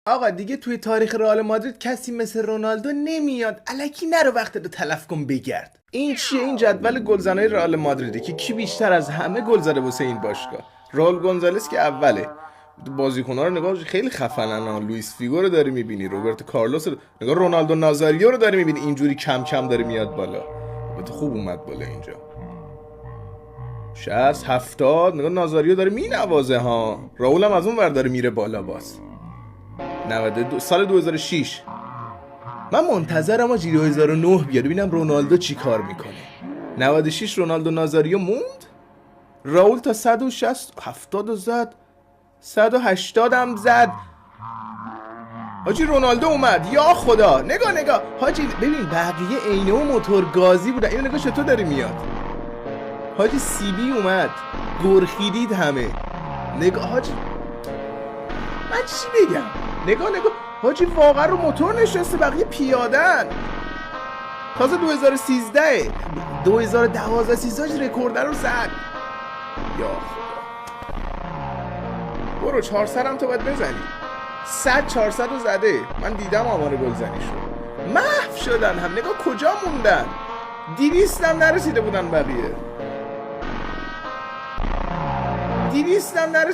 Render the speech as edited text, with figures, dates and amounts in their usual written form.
آقا دیگه توی تاریخ رئال مادرید کسی مثل رونالدو نمیاد. الکی نرو وقت رو تلف کن بگرد. این چیه؟ این جدول گلزنای رئال مادریده که کی بیشتر از همه گل زده واسه این باشگاه. راول گونزالس که اوله. بازیکن‌ها رو نگاه، خیلی خفنن ها. لوئیس فیگو رو داری میبینی، روبرتو کارلوس رو نگاه، رونالدو نازاریو رو داری میبینی اینجوری کم کم داره میاد بالا. البته خوب اومد بالا اینجا. 60 70 نگاه نازاریو داره مینوازه ها. راول هم از اون ور داره میره بالا. باز 92 سال 2006 من منتظرم آجی 2009 بیاد ببینم رونالدو چی کار میکنه. 96 رونالدو نازاریو موند. راول تا 160 70 زد، 180 هم زد. حاجی رونالدو اومد. یا خدا نگاه حاجی ببین بقیه عینه و موتور گازی بودن. اینو نگاه چطور داره میاد. حاجی سی بی اومد، گرخیدید همه. نگاه حاجی، من چی بگم. نگاه حاجی واقعا رو موتور نشسته، بقیه پیادن. تازه 2013 2012 13 رکورد رو زد. یا برو 400 هم تو باید بزنی. 100 400 رو زده. من دیدم آمار گلزنیشو. محو شدن هم. نگاه کجا موندن. 200 هم نرسیده بودن بقیه. 200 هم نرسیده.